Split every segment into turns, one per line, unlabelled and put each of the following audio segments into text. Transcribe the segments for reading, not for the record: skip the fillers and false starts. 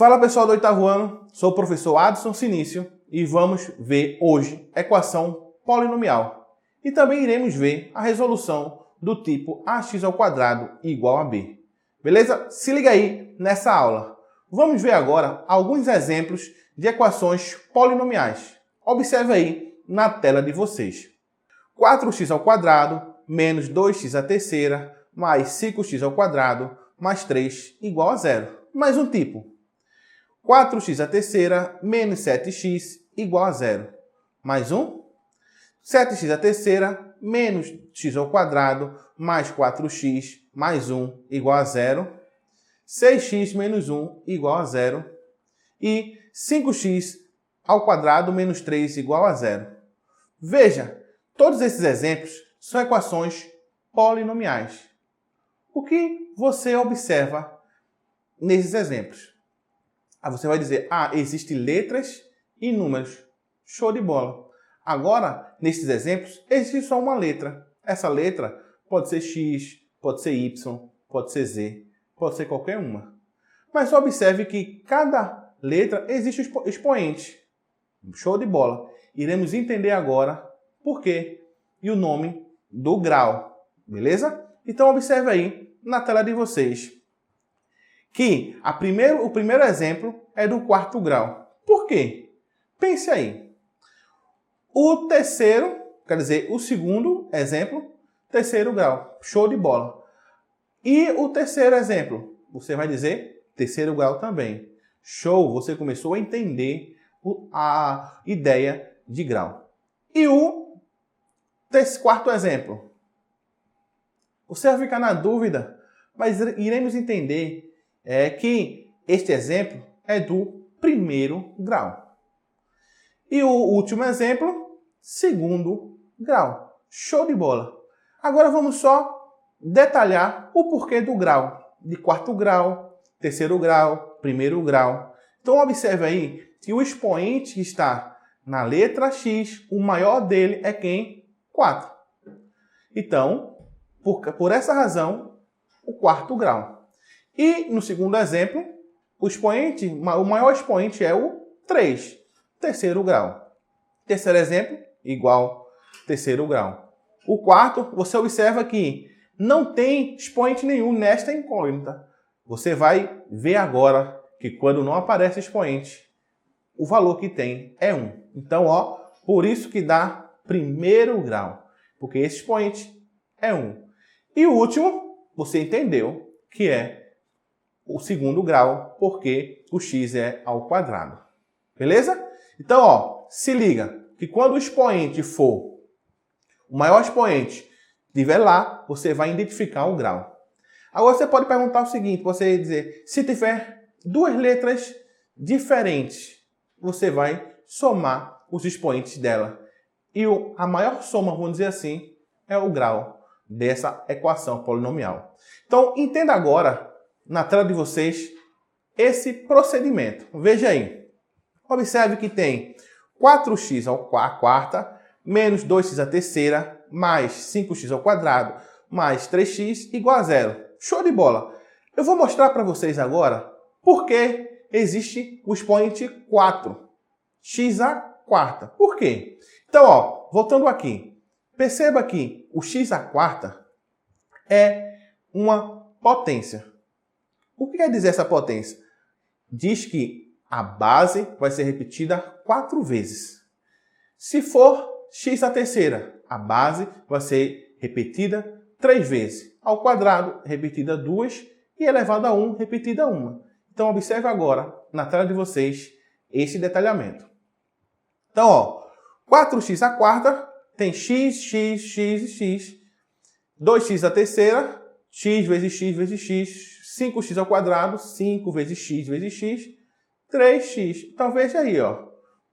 Fala pessoal do oitavo ano, sou o professor Adson Sinício e vamos ver hoje equação polinomial. E também iremos ver a resolução do tipo ax² igual a b. Beleza? Se liga aí nessa aula. Vamos ver agora alguns exemplos de equações polinomiais. Observe aí na tela de vocês. 4x² menos 2x² mais 5x² mais 3 igual a 0. Mais um tipo. 4x³ menos 7x igual a 0. Mais um. 7x³ menos x² mais 4x mais 1 igual a 0. 6x menos 1 igual a 0. E 5x² menos 3 igual a 0. Veja, todos esses exemplos são equações polinomiais. O que você observa nesses exemplos? Você vai dizer, existem letras e números. Show de bola. Agora, nesses exemplos, existe só uma letra. Essa letra pode ser x, pode ser y, pode ser z, pode ser qualquer uma. Mas observe que cada letra existe expoente. Show de bola. Iremos entender agora por quê e o nome do grau. Beleza? Então observe aí na tela de vocês que o primeiro exemplo é do quarto grau. Por quê? Pense aí. O segundo exemplo, terceiro grau. Show de bola. E o terceiro exemplo, você vai dizer terceiro grau também. Show, você começou a entender a ideia de grau. E o quarto exemplo, você vai ficar na dúvida, mas iremos entender que este exemplo é do primeiro grau. E o último exemplo, segundo grau. Show de bola! Agora vamos só detalhar o porquê do grau. De quarto grau, terceiro grau, primeiro grau. Então observe aí que o expoente que está na letra x, o maior dele é quem? 4. Então, por essa razão, o quarto grau. E no segundo exemplo, o maior expoente é o 3, terceiro grau. Terceiro exemplo, igual terceiro grau. O quarto, você observa que não tem expoente nenhum nesta incógnita. Você vai ver agora que quando não aparece expoente, o valor que tem é 1. Então, por isso que dá primeiro grau, porque esse expoente é 1. E o último, você entendeu que é o segundo grau, porque o x é ao quadrado. Beleza? Então, se liga que quando o expoente for o maior expoente estiver lá, você vai identificar o grau. Agora você pode perguntar o seguinte, você dizer, se tiver duas letras diferentes, você vai somar os expoentes dela. E a maior soma, vamos dizer assim, é o grau dessa equação polinomial. Então, entenda agora na tela de vocês esse procedimento. Veja aí. Observe que tem 4x² menos 2x³ mais 5x² mais 3x igual a 0. Show de bola! Eu vou mostrar para vocês agora por que existe o expoente 4. x². Por quê? Então, voltando aqui. Perceba que o x² é uma potência. O que quer dizer essa potência? Diz que a base vai ser repetida 4 vezes. Se for x², a base vai ser repetida 3 vezes. Ao quadrado, repetida 2 e elevado a 1, repetida 1. Então, observe agora, na tela de vocês, este detalhamento. Então, 4x² tem x, x, x e x. 2x², x vezes x vezes x. 5x², 5 vezes x vezes x, 3x. Então veja aí,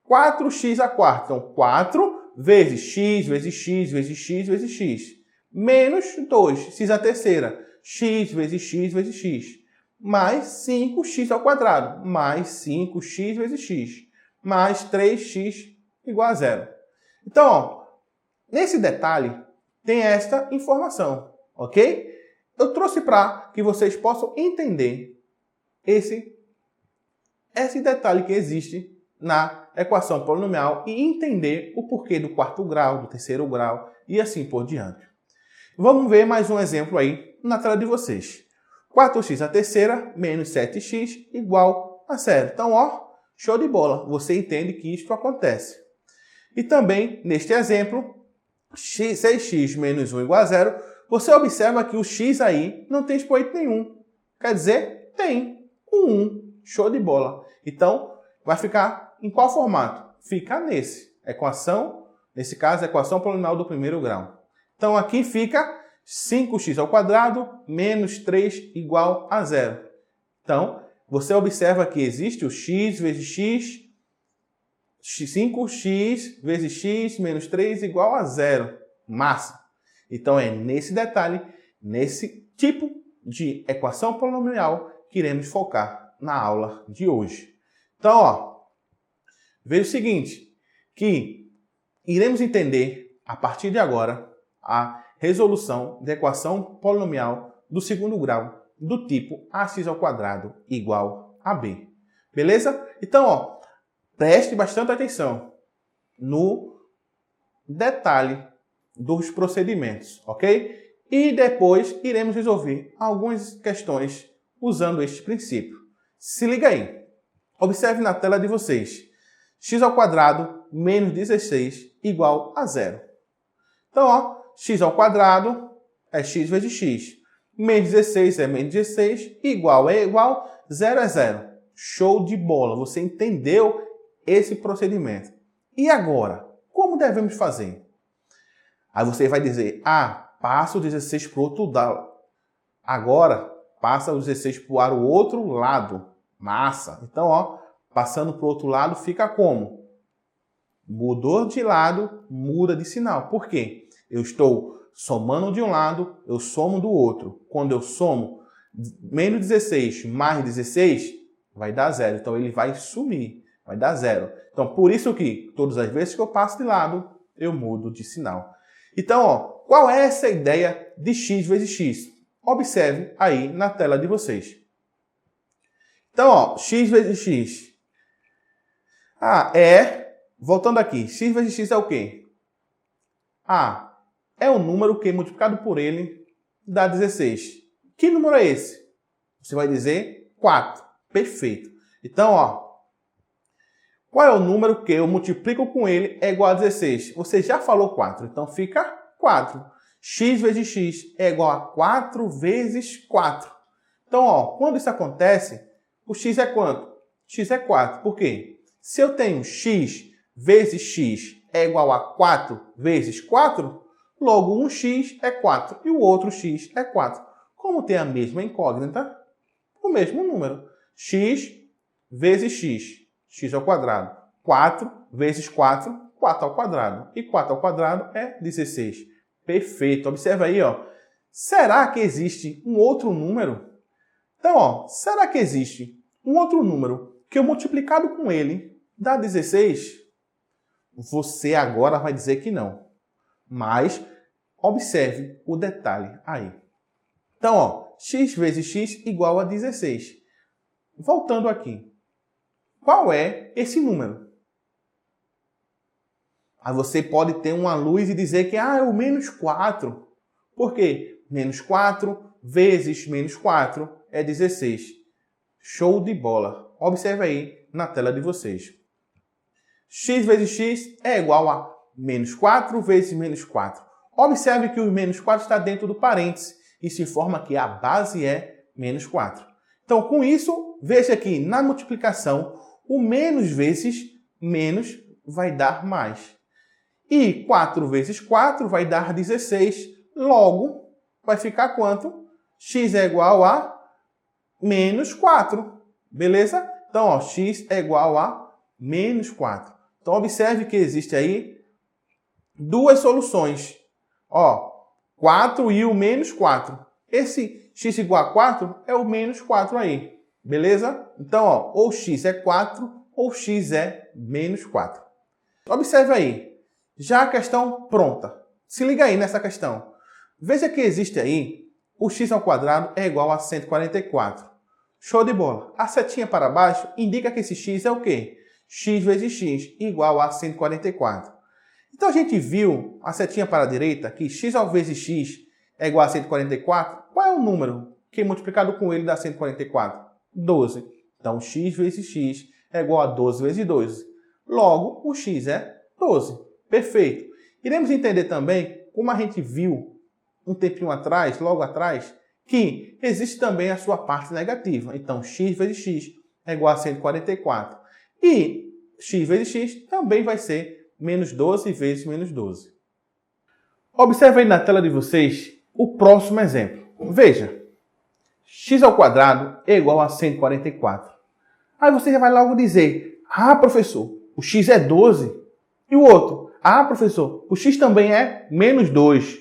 4x². Então 4 vezes x vezes x vezes x vezes x. Menos 2x², x vezes x vezes x. Mais 5x², mais 5x vezes x. Mais 3x igual a 0. Então, nesse detalhe, tem esta informação, ok? Eu trouxe para que vocês possam entender esse esse detalhe que existe na equação polinomial e entender o porquê do quarto grau, do terceiro grau e assim por diante. Vamos ver mais um exemplo aí na tela de vocês. 4x à terceira menos 7x igual a 0. Então, ó, show de bola. Você entende que isto acontece. E também, neste exemplo, 6x menos 1 igual a 0, você observa que o x aí não tem expoente nenhum. Quer dizer, tem o 1. Show de bola. Então, vai ficar em qual formato? Fica nesse. Equação, nesse caso, equação polinomial do primeiro grau. Então, aqui fica 5x ao quadrado menos 3 igual a 0. Então, você observa que existe o x vezes x, 5x vezes x menos 3 igual a 0. Massa! Então, é nesse detalhe, nesse tipo de equação polinomial que iremos focar na aula de hoje. Então, ó, veja o seguinte, que iremos entender, a partir de agora, a resolução da equação polinomial do segundo grau do tipo ax ao quadrado igual a b. Beleza? Então, ó, preste bastante atenção no detalhe dos procedimentos, ok? E depois iremos resolver algumas questões usando este princípio. Se liga aí. Observe na tela de vocês. X ao quadrado menos 16 igual a 0. Então, ó, x ao quadrado é x vezes x. Menos 16 é menos 16. Igual é igual. 0 é 0. Show de bola. Você entendeu esse procedimento. E agora? Como devemos fazer? Aí você vai dizer, passa o 16 para o outro lado. Agora, passa o 16 para o outro lado. Massa. Então, ó, passando para o outro lado fica como? Mudou de lado, muda de sinal. Por quê? Eu estou somando de um lado, eu somo do outro. Quando eu somo menos 16 mais 16, vai dar 0. Então, ele vai sumir, vai dar 0. Então, por isso que todas as vezes que eu passo de lado, eu mudo de sinal. Então, ó, qual é essa ideia de x vezes x? Observe aí na tela de vocês. Então, ó, x vezes x. Voltando aqui, x vezes x é o quê? É o número que multiplicado por ele dá 16. Que número é esse? Você vai dizer 4. Perfeito. Então, ó, qual é o número que eu multiplico com ele é igual a 16? Você já falou 4, então fica 4. X vezes x é igual a 4 vezes 4. Então, ó, quando isso acontece, o x é quanto? X é 4. Por quê? Se eu tenho x vezes x é igual a 4 vezes 4, logo um x é 4 e o outro x é 4. Como tem a mesma incógnita, o mesmo número. X vezes x, x ao quadrado. 4 vezes 4, 4 ao quadrado. E 4 ao quadrado é 16. Perfeito. Observa aí, ó. Será que existe um outro número? Então, ó, será que existe um outro número que eu multiplicado com ele dá 16? Você agora vai dizer que não. Mas observe o detalhe aí. Então, ó, x vezes x igual a 16. Voltando aqui. Qual é esse número? Aí você pode ter uma luz e dizer que é o menos 4. Por quê? Menos 4 vezes menos 4 é 16. Show de bola. Observe aí na tela de vocês. X vezes x é igual a menos 4 vezes menos 4. Observe que o menos 4 está dentro do parêntese. Isso informa que a base é menos 4. Então, com isso, veja que na multiplicação, o menos vezes menos vai dar mais. E 4 vezes 4 vai dar 16. Logo, vai ficar quanto? X é igual a menos 4. Beleza? Então, ó, x é igual a menos 4. Então, observe que existe aí duas soluções. Ó, 4 e o menos 4. Esse x igual a 4 é o menos 4 aí. Beleza? Então, ó, ou x é 4 ou x é menos 4. Observe aí. Já a questão pronta. Se liga aí nessa questão. Veja que existe aí o x ao quadrado é igual a 144. Show de bola. A setinha para baixo indica que esse x é o quê? X vezes x igual a 144. Então a gente viu a setinha para a direita que x vezes x é igual a 144. Qual é o número que multiplicado com ele dá 144? 12. Então x vezes x é igual a 12 vezes 12. Logo, o x é 12. Perfeito. Iremos entender também, como a gente viu um tempinho atrás, logo atrás, que existe também a sua parte negativa. Então, x vezes x é igual a 144. E x vezes x também vai ser menos 12 vezes menos 12. Observe aí na tela de vocês o próximo exemplo. Veja, x ao quadrado é igual a 144. Aí você já vai logo dizer, ah, professor, o x é 12. E o outro, ah, professor, o x também é menos 2.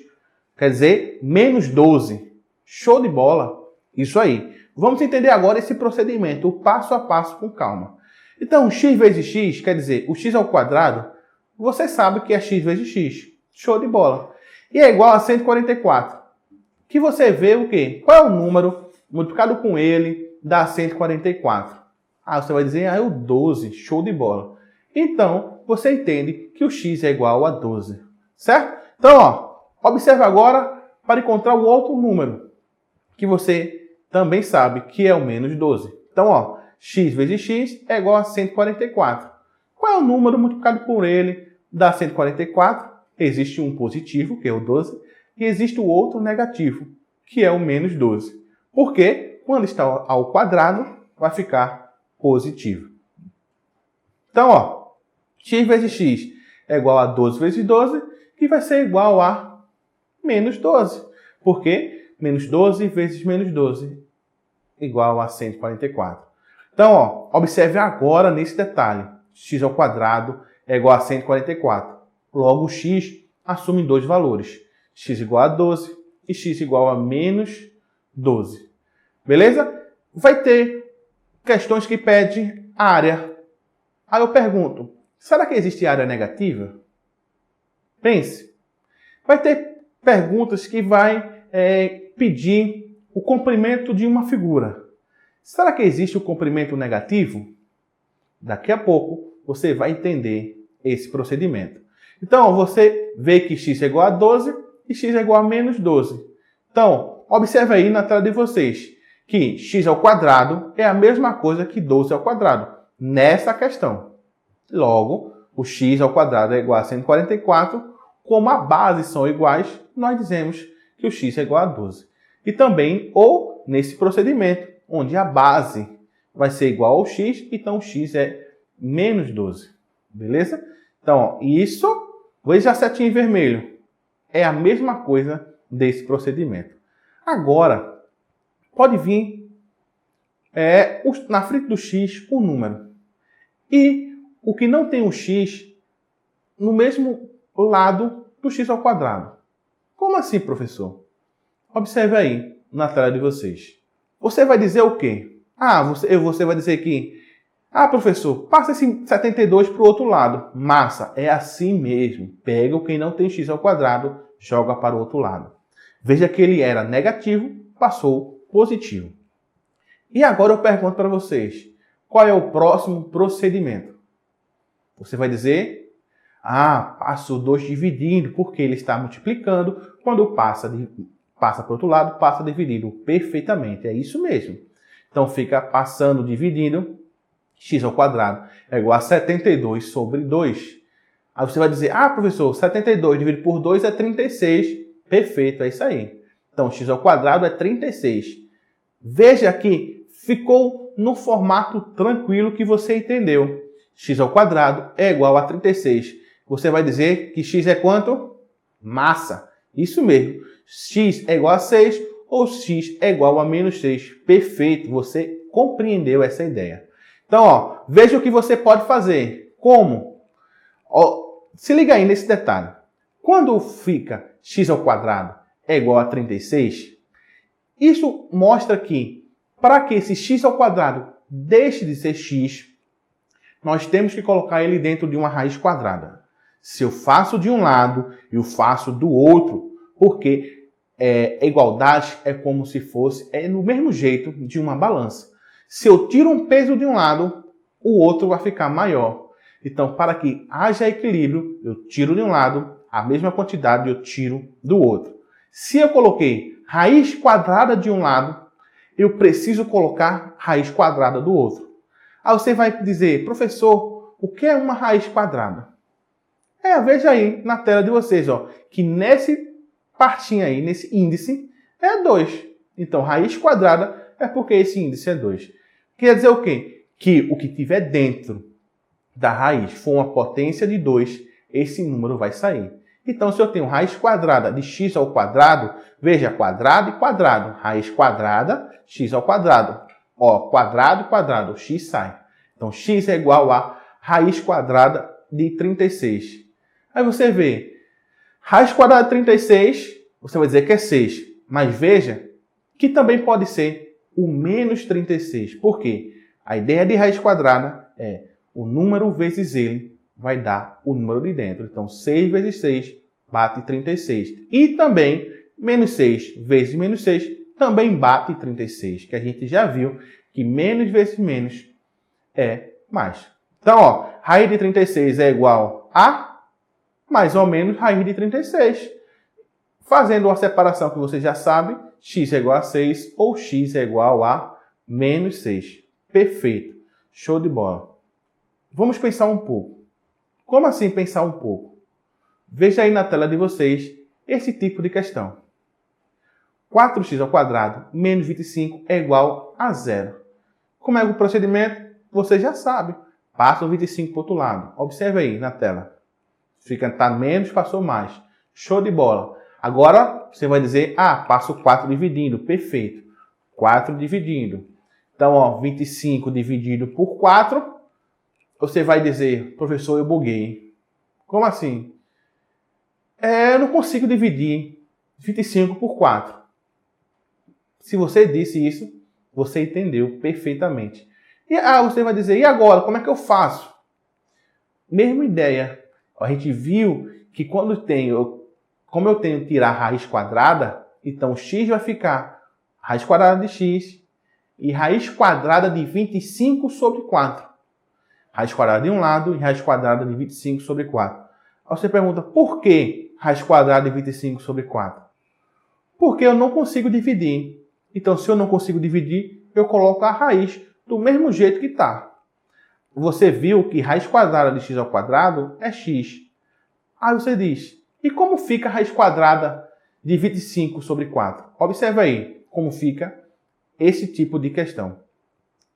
Quer dizer, menos 12. Show de bola! Isso aí. Vamos entender agora esse procedimento, o passo a passo com calma. Então, x vezes x, quer dizer, o x ao quadrado, você sabe que é x vezes x. Show de bola! E é igual a 144. Que você vê o quê? Qual é o número multiplicado com ele dá 144? Ah, você vai dizer, ah, é o 12. Show de bola! Então, você entende que o x é igual a 12. Certo? Então, ó, observe agora para encontrar o outro número que você também sabe que é o menos 12. Então, ó, x vezes x é igual a 144. Qual é o número multiplicado por ele dá 144? Existe um positivo, que é o 12, e existe o outro negativo, que é o menos 12. Porque quando está ao quadrado, vai ficar positivo. Então, ó, x vezes x é igual a 12 vezes 12, que vai ser igual a menos 12. Por quê? Menos 12 vezes menos 12 igual a 144. Então, ó, observe agora nesse detalhe. X ao quadrado é igual a 144. Logo, o x assume dois valores. X igual a 12 e x igual a menos 12. Beleza? Vai ter questões que pedem área. Aí eu pergunto, será que existe área negativa? Pense. Vai ter perguntas que vai pedir o comprimento de uma figura. Será que existe o comprimento negativo? Daqui a pouco você vai entender esse procedimento. Então, você vê que x é igual a 12 e x é igual a menos 12. Então, observe aí na tela de vocês que x ao quadrado é a mesma coisa que 12 ao quadrado nessa questão. Logo, o x ao quadrado é igual a 144. Como a base são iguais, nós dizemos que o x é igual a 12. E também, ou nesse procedimento, onde a base vai ser igual ao x, então o x é menos 12. Beleza? Então, ó, isso, veja a setinha em vermelho. É a mesma coisa desse procedimento. Agora, pode vir na frente do x o número. E o que não tem o x no mesmo lado do x ao quadrado. Como assim, professor? Observe aí na tela de vocês. Você vai dizer o quê? Ah, você vai dizer que, professor, passa esse 72 para o outro lado. Massa, é assim mesmo. Pega o que não tem x ao quadrado, joga para o outro lado. Veja que ele era negativo, passou positivo. E agora eu pergunto para vocês, qual é o próximo procedimento? Você vai dizer, passa o 2 dividindo, porque ele está multiplicando. Quando passa para o outro lado, passa dividindo. Perfeitamente, é isso mesmo. Então, fica passando, dividindo, x ao quadrado é igual a 72 sobre 2. Aí você vai dizer, professor, 72 dividido por 2 é 36. Perfeito, é isso aí. Então, x ao quadrado é 36. Veja que ficou no formato tranquilo que você entendeu. X ao quadrado é igual a 36. Você vai dizer que x é quanto? Massa. Isso mesmo. X é igual a 6 ou x é igual a menos 6. Perfeito. Você compreendeu essa ideia. Então, ó, veja o que você pode fazer. Como? Ó, se liga aí nesse detalhe. Quando fica x ao quadrado é igual a 36, isso mostra que, para que esse x ao quadrado deixe de ser x, nós temos que colocar ele dentro de uma raiz quadrada. Se eu faço de um lado e eu faço do outro, porque igualdade é como se fosse no mesmo jeito de uma balança. Se eu tiro um peso de um lado, o outro vai ficar maior. Então, para que haja equilíbrio, eu tiro de um lado, a mesma quantidade eu tiro do outro. Se eu coloquei raiz quadrada de um lado, eu preciso colocar raiz quadrada do outro. Aí você vai dizer, professor, o que é uma raiz quadrada? Veja aí na tela de vocês, ó, que nesse partinho aí, nesse índice, é 2. Então, raiz quadrada é porque esse índice é 2. Quer dizer o quê? Que o que tiver dentro da raiz for uma potência de 2, esse número vai sair. Então, se eu tenho raiz quadrada de x ao quadrado, veja, quadrado e quadrado. Raiz quadrada, x ao quadrado. Ó, quadrado, quadrado, x sai. Então, x é igual a raiz quadrada de 36. Aí você vê, raiz quadrada de 36, você vai dizer que é 6. Mas veja que também pode ser o menos 36. Por quê? A ideia de raiz quadrada é o número vezes ele vai dar o número de dentro. Então, 6 vezes 6 bate 36. E também, menos 6 vezes menos 6 também bate 36. Que a gente já viu que menos vezes menos é mais. Então, ó, raiz de 36 é igual a mais ou menos raiz de 36. Fazendo uma separação que você já sabe, x é igual a 6 ou x é igual a menos 6. Perfeito. Show de bola. Vamos pensar um pouco. Como assim pensar um pouco? Veja aí na tela de vocês esse tipo de questão. 4x ao quadrado menos 25 é igual a 0. Como é o procedimento? Você já sabe. Passa o 25 para o outro lado. Observe aí na tela. Tá menos, passou mais. Show de bola. Agora você vai dizer, passo 4 dividindo. Perfeito. 4 dividindo. Então, ó, 25 dividido por 4. Você vai dizer, professor, eu buguei. Como assim? Eu não consigo dividir 25 por 4. Se você disse isso, você entendeu perfeitamente. E você vai dizer, e agora? Como é que eu faço? Mesma ideia. A gente viu que como eu tenho que tirar raiz quadrada, então x vai ficar raiz quadrada de x e raiz quadrada de 25 sobre 4. Raiz quadrada de um lado e raiz quadrada de 25 sobre 4. Aí você pergunta, por que raiz quadrada de 25 sobre 4? Porque eu não consigo dividir. Então, se eu não consigo dividir, eu coloco a raiz do mesmo jeito que está. Você viu que raiz quadrada de x ao quadrado é x. Aí você diz, e como fica a raiz quadrada de 25 sobre 4? Observe aí como fica esse tipo de questão.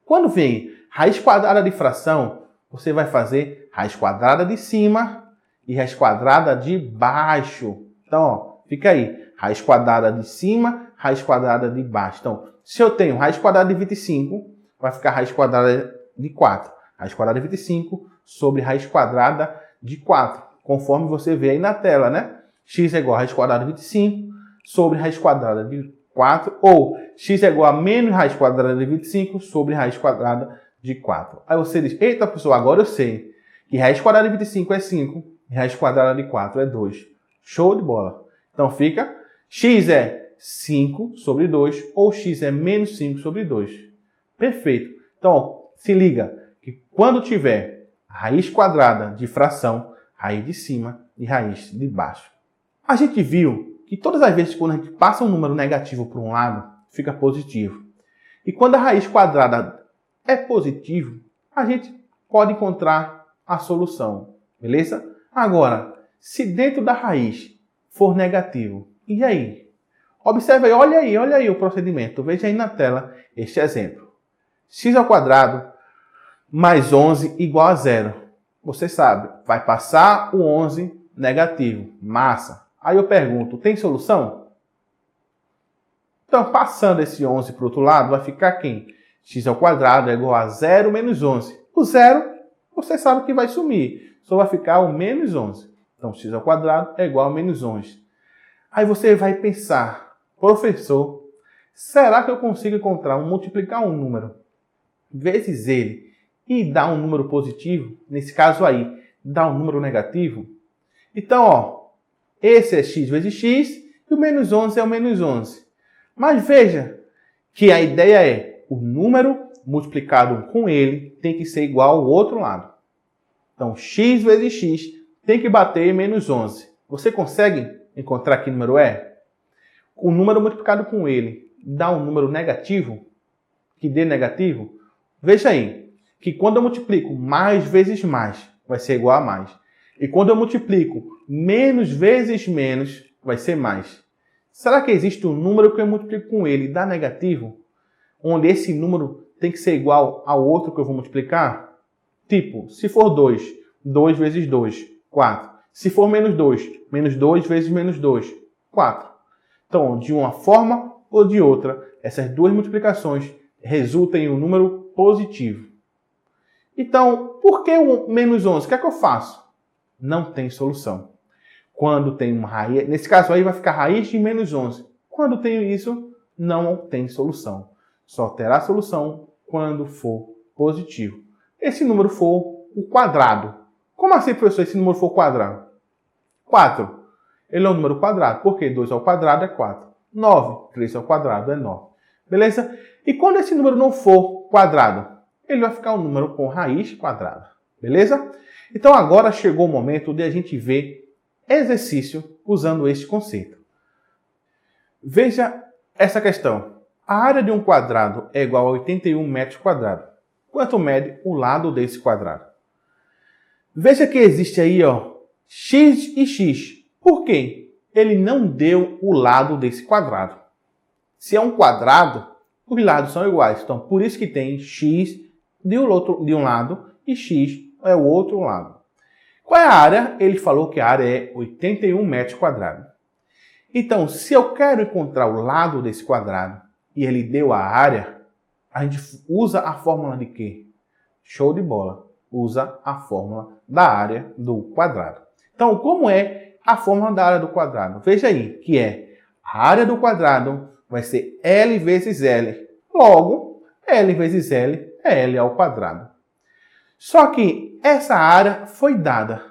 Quando vem raiz quadrada de fração, você vai fazer raiz quadrada de cima e raiz quadrada de baixo. Então, ó, fica aí, raiz quadrada de cima, raiz quadrada de baixo. Então, se eu tenho raiz quadrada de 25, vai ficar raiz quadrada de 4. Raiz quadrada de 25 sobre raiz quadrada de 4. Conforme você vê aí na tela, né? X é igual a raiz quadrada de 25 sobre raiz quadrada de 4. Ou x é igual a menos raiz quadrada de 25 sobre raiz quadrada de 4. Aí você diz, eita, pessoal, agora eu sei que raiz quadrada de 25 é 5 e raiz quadrada de 4 é 2. Show de bola. Então fica, x é 5 sobre 2 ou x é menos 5 sobre 2. Perfeito. Então, ó, se liga que quando tiver raiz quadrada de fração, raiz de cima e raiz de baixo. A gente viu que todas as vezes quando a gente passa um número negativo para um lado, fica positivo. E quando a raiz quadrada é positivo, a gente pode encontrar a solução, beleza? Agora, se dentro da raiz for negativo, e aí? Observe aí, olha aí o procedimento. Veja aí na tela este exemplo. X ao quadrado mais 11 igual a 0. Você sabe, vai passar o 11 negativo, massa. Aí eu pergunto, tem solução? Então, passando esse 11 para o outro lado, vai ficar quem? X ao quadrado é igual a 0 menos 11. O 0, você sabe que vai sumir. Só vai ficar o menos 11. Então, x ao quadrado é igual a menos 11. Aí você vai pensar, professor, será que eu consigo multiplicar um número vezes ele e dar um número positivo? Nesse caso aí, dar um número negativo? Então, ó, esse é x vezes x e o menos 11 é o menos 11. Mas veja que a ideia é o número multiplicado com ele tem que ser igual ao outro lado. Então, x vezes x tem que bater em menos 11. Você consegue encontrar que número é? O número multiplicado com ele dá um número negativo, que dê negativo. Veja aí, que quando eu multiplico mais vezes mais, vai ser igual a mais. E quando eu multiplico menos vezes menos, vai ser mais. Será que existe um número que eu multiplico com ele e dá negativo? Onde esse número tem que ser igual ao outro que eu vou multiplicar? Tipo, se for 2, 2 vezes 2, 4. Se for menos 2 vezes menos 2, 4. Então, de uma forma ou de outra, essas duas multiplicações resultam em um número positivo. Então, por que o menos 11? O que é que eu faço? Não tem solução. Quando tem uma raiz, nesse caso aí vai ficar raiz de menos 11. Quando tenho isso, não tem solução. Só terá solução quando for positivo. Esse número for o quadrado. Como assim, professor, esse número for quadrado? 4. Ele é um número quadrado, porque 2 ao quadrado é 4. 9. 3 ao quadrado é 9. Beleza? E quando esse número não for quadrado, ele vai ficar um número com raiz quadrada. Beleza? Então agora chegou o momento de a gente ver exercício usando este conceito. Veja essa questão. A área de um quadrado é igual a 81 metros quadrados. Quanto mede o lado desse quadrado? Veja que existe aí, ó, x e x. Por quê? Ele não deu o lado desse quadrado. Se é um quadrado, os lados são iguais. Então, por isso que tem x de um lado e x é o outro lado. Qual é a área? Ele falou que a área é 81 metros quadrados. Então, se eu quero encontrar o lado desse quadrado e ele deu a área, a gente usa a fórmula de quê? Show de bola! Usa a fórmula da área do quadrado. Então, como é a fórmula da área do quadrado? Veja aí, que é a área do quadrado vai ser L vezes L. Logo, L vezes L é L ao quadrado. Só que essa área foi dada.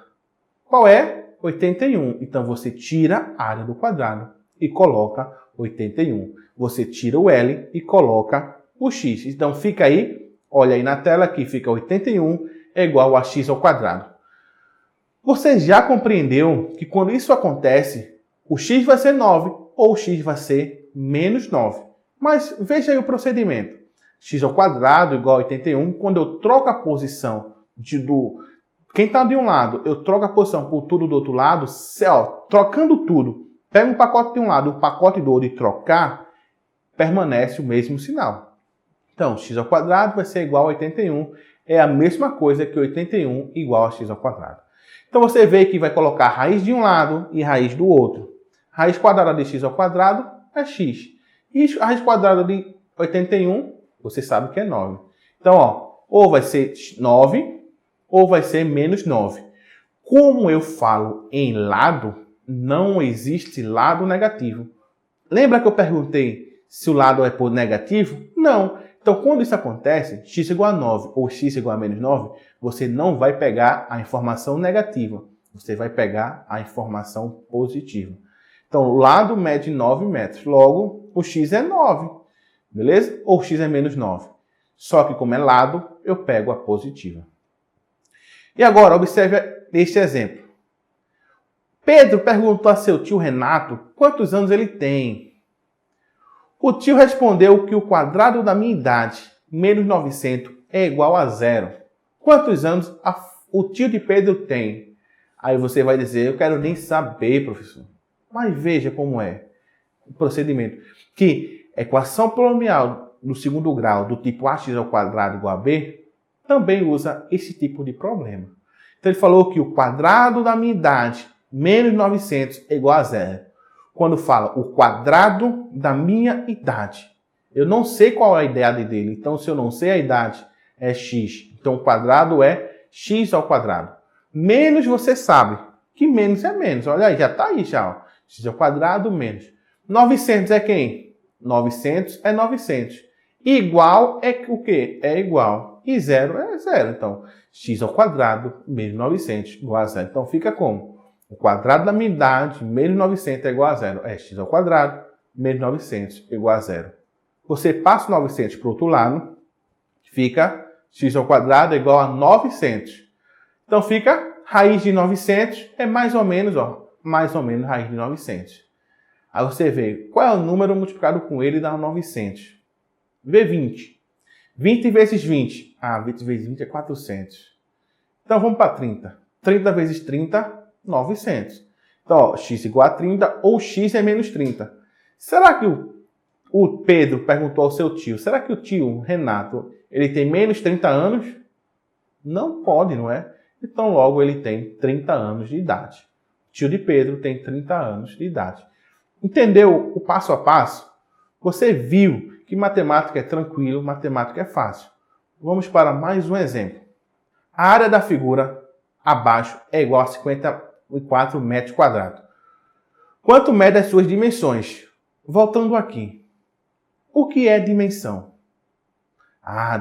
Qual é? 81. Então, você tira a área do quadrado e coloca 81. Você tira o L e coloca o x. Então, fica aí, olha aí na tela que fica 81 é igual a x ao quadrado. Você já compreendeu que quando isso acontece, o x vai ser 9 ou o x vai ser menos 9. Mas veja aí o procedimento. X ao quadrado igual a 81. Quando eu troco a posição quem está de um lado, eu troco a posição por tudo do outro lado, trocando tudo. Pega um pacote de um lado, um pacote do outro e trocar, permanece o mesmo sinal. Então, x ao quadrado vai ser igual a 81. É a mesma coisa que 81 igual a x ao quadrado. Então, você vê que vai colocar raiz de um lado e raiz do outro. Raiz quadrada de x ao quadrado é x. E a raiz quadrada de 81, você sabe que é 9. Então, ó, ou vai ser 9 ou vai ser menos 9. Como eu falo em lado, não existe lado negativo. Lembra que eu perguntei se o lado é negativo? Não. Então, quando isso acontece, x igual a 9 ou x igual a menos 9, você não vai pegar a informação negativa. Você vai pegar a informação positiva. Então, o lado mede 9 metros. Logo, o x é 9. Beleza? Ou x é menos 9. Só que, como é lado, eu pego a positiva. E agora, observe este exemplo. Pedro perguntou a seu tio Renato quantos anos ele tem. O tio respondeu que o quadrado da minha idade, menos 900, é igual a 0. Quantos anos o tio de Pedro tem? Aí você vai dizer, eu quero nem saber, professor. Mas veja como é o procedimento. Que equação polinomial do segundo grau, do tipo ax ao quadrado igual a b, também usa esse tipo de problema. Então ele falou que o quadrado da minha idade, menos 900, é igual a 0. Quando fala o quadrado da minha idade, eu não sei qual é a idade dele. Então, se eu não sei a idade, é x. Então, o quadrado é x ao quadrado. Menos você sabe que menos é menos. Olha aí, já está aí já. Ó. X ao quadrado menos. 900 é quem? 900 é 900. Igual é o quê? É igual. E 0 é 0. Então, x ao quadrado menos 900 igual a 0. Então, fica como? O quadrado da minha idade menos 900 é igual a 0. É x ao quadrado menos 900 igual a 0. Você passa o 900 para o outro lado, Fica x ao quadrado é igual a 900. Então fica raiz de 900 é mais ou menos raiz de 900. Aí você vê qual é o número multiplicado com ele dá 900. Vê 20. 20 vezes 20. 20 vezes 20 é 400. Então vamos para 30. 30 vezes 30, 900. Então, x igual a 30 ou x é menos 30. Será que o Pedro perguntou ao seu tio, será que o tio Renato, ele tem menos 30 anos? Não pode, não é? Então logo ele tem 30 anos de idade. O tio de Pedro tem 30 anos de idade. Entendeu o passo a passo? Você viu que matemática é tranquilo, matemática é fácil. Vamos para mais um exemplo. A área da figura abaixo é igual a 54 metros quadrados. Quanto mede as suas dimensões? Voltando aqui. O que é dimensão?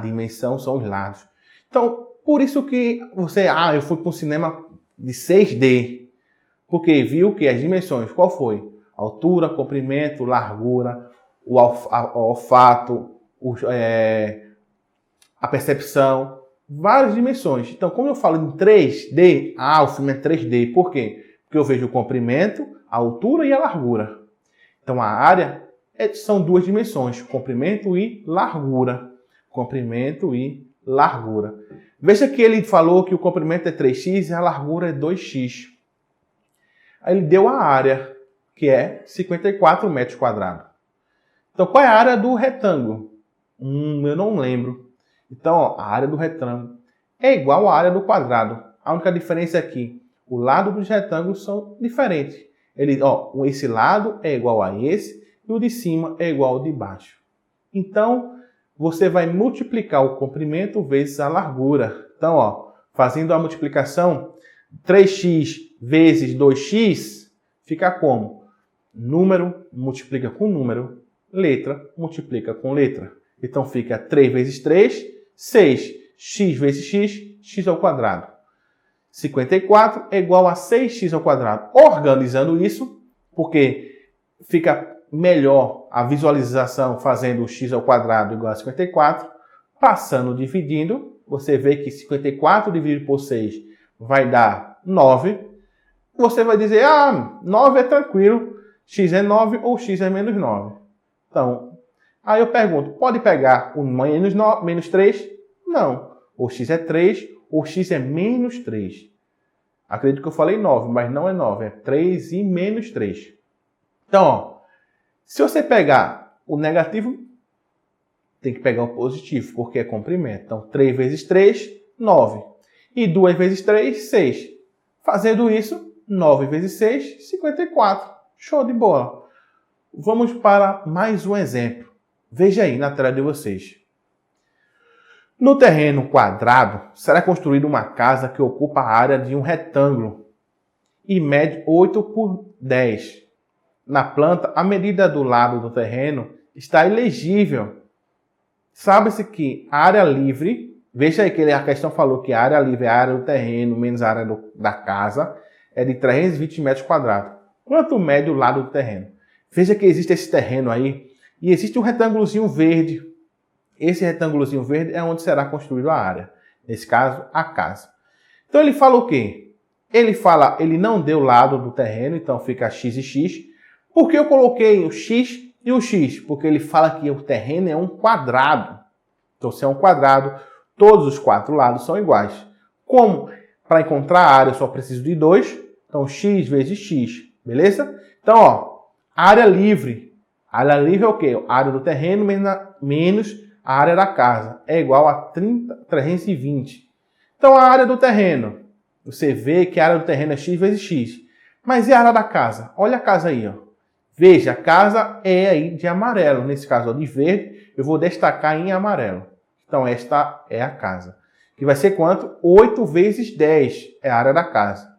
Dimensão são os lados. Então, por isso que você... eu fui para um cinema de 6D. Porque viu que as dimensões, qual foi? Altura, comprimento, largura, o olfato, a percepção, várias dimensões. Então, como eu falo em 3D, o filme é 3D. Por quê? Porque eu vejo o comprimento, a altura e a largura. Então, a área são duas dimensões, comprimento e largura. Comprimento e largura. Veja que ele falou que o comprimento é 3x e a largura é 2x. Aí ele deu a área, que é 54 metros quadrados. Então, qual é a área do retângulo? Eu não lembro. Então, a área do retângulo é igual à área do quadrado. A única diferença é que o lado dos retângulos são diferentes. Esse lado é igual a esse e o de cima é igual ao de baixo. Então, você vai multiplicar o comprimento vezes a largura. Então, fazendo a multiplicação, 3x vezes 2x fica como? Número multiplica com número, letra multiplica com letra. Então fica 3 vezes 3, 6. X vezes x, x ao quadrado. 54 é igual a 6x ao quadrado. Organizando isso, porque fica melhor a visualização fazendo o x ao quadrado igual a 54, passando dividindo, você vê que 54 dividido por 6 vai dar 9. Você vai dizer, 9 é tranquilo, x é 9 ou x é menos 9. Então, aí eu pergunto, pode pegar o menos 3? Não. Ou x é 3 ou x é menos 3. Acredito que eu falei 9, mas não é 9, é 3 e menos 3. Então, se você pegar o negativo, tem que pegar o positivo, porque é comprimento. Então, 3 vezes 3, 9. E 2 vezes 3, 6. Fazendo isso, 9 vezes 6, 54. Show de bola. Vamos para mais um exemplo. Veja aí na tela de vocês. No terreno quadrado, será construída uma casa que ocupa a área de um retângulo e mede 8 por 10. Na planta, a medida do lado do terreno está ilegível. Sabe-se que a área livre, veja aí que a questão falou que a área livre é a área do terreno menos a área da casa, é de 320 metros quadrados. Quanto mede o lado do terreno? Veja que existe esse terreno aí e existe um retângulozinho verde. Esse retângulozinho verde é onde será construída a área. Nesse caso, a casa. Então ele fala o quê? Ele não deu lado do terreno, então fica x e x. Por que eu coloquei o x e o x? Porque ele fala que o terreno é um quadrado. Então se é um quadrado, todos os 4 lados são iguais. Como? Para encontrar a área eu só preciso de 2. Então x vezes x. Beleza? Então, área livre. Área livre é o quê? A área do terreno menos a área da casa. É igual a 320. Então, a área do terreno. Você vê que a área do terreno é x vezes x. Mas e a área da casa? Olha a casa aí. Veja, a casa é aí de amarelo. Nesse caso, de verde, eu vou destacar em amarelo. Então, esta é a casa. Que vai ser quanto? 8 vezes 10 é a área da casa.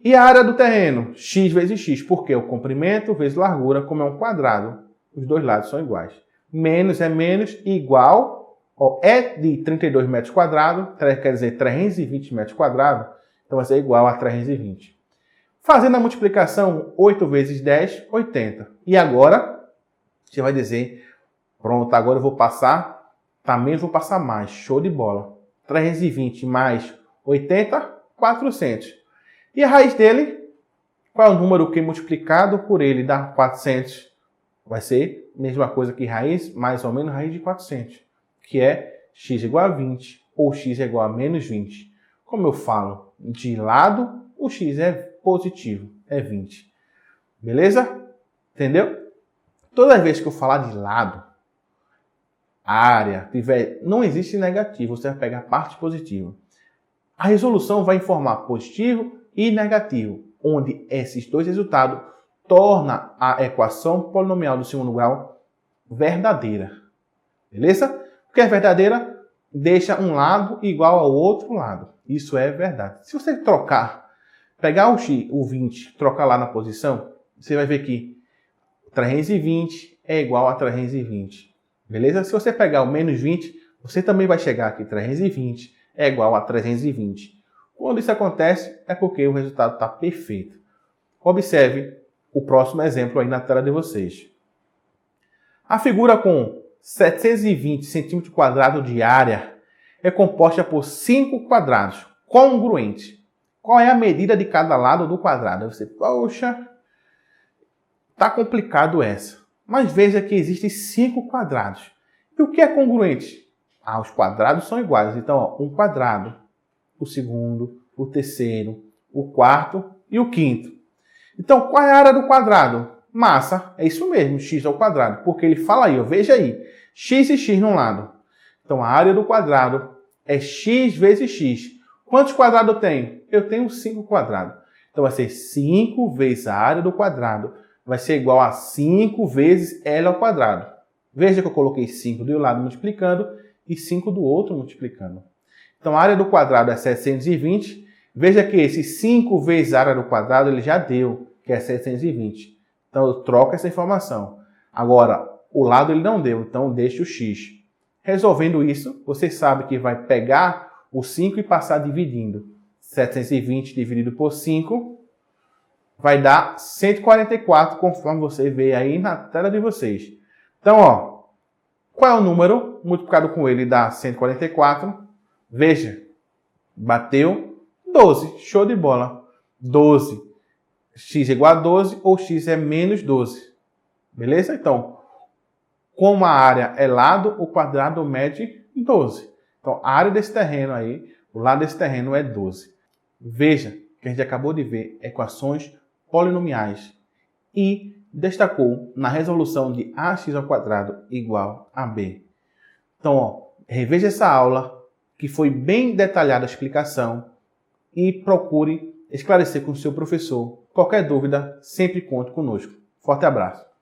E a área do terreno? X vezes x. Porque o comprimento vezes largura, como é um quadrado, os dois lados são iguais. Menos é menos, igual, é de 32 metros quadrados, quer dizer 320 metros quadrados, então vai ser igual a 320. Fazendo a multiplicação, 8 vezes 10, 80. E agora, você vai dizer, pronto, agora eu vou passar Tá menos, vou passar mais. Show de bola. 320 mais 80, 400. E a raiz dele, qual é o número que multiplicado por ele dá 400? Vai ser a mesma coisa que raiz, mais ou menos raiz de 400, que é x igual a 20 ou x igual a menos 20. Como eu falo de lado, o x é positivo, é 20. Beleza? Entendeu? Toda vez que eu falar de lado, área, não existe negativo, você vai pegar a parte positiva. A resolução vai informar positivo e negativo, onde esses dois resultados tornam a equação polinomial do segundo grau verdadeira. Beleza? Porque é verdadeira, deixa um lado igual ao outro lado. Isso é verdade. Se você trocar, pegar o 20, trocar lá na posição, você vai ver que 320 é igual a 320. Beleza? Se você pegar o menos 20, você também vai chegar aqui. 320 é igual a 320. Quando isso acontece, é porque o resultado está perfeito. Observe o próximo exemplo aí na tela de vocês. A figura com 720 cm² de área é composta por 5 quadrados congruentes. Qual é a medida de cada lado do quadrado? Você, poxa, tá complicado essa. Mas veja que existem 5 quadrados. E o que é congruente? Os quadrados são iguais. Então, ó, um quadrado, o segundo, o terceiro, o quarto e o quinto. Então, qual é a área do quadrado? Massa, é isso mesmo, x ao quadrado. Porque ele fala aí, ó, veja aí, x e x num lado. Então, a área do quadrado é x vezes x. Quantos quadrados eu tenho? Eu tenho 5 quadrados. Então, vai ser 5 vezes a área do quadrado. Vai ser igual a 5 vezes L ao quadrado. Veja que eu coloquei 5 de um lado multiplicando e 5 do outro multiplicando. Então, a área do quadrado é 720. Veja que esse 5 vezes a área do quadrado ele já deu, que é 720. Então, eu troco essa informação. Agora, o lado ele não deu, então eu deixo o x. Resolvendo isso, você sabe que vai pegar o 5 e passar dividindo. 720 dividido por 5 vai dar 144, conforme você vê aí na tela de vocês. Então, ó, qual é o número multiplicado com ele dá 144? Veja, bateu 12, show de bola. 12, x é igual a 12 ou x é menos 12. Beleza? Então, como a área é lado, o quadrado mede 12. Então, a área desse terreno aí, o lado desse terreno é 12. Veja que a gente acabou de ver equações polinomiais e destacou na resolução de ax² igual a b. Então, ó, reveja essa aula, que foi bem detalhada a explicação, e procure esclarecer com o seu professor. Qualquer dúvida, sempre conte conosco. Forte abraço!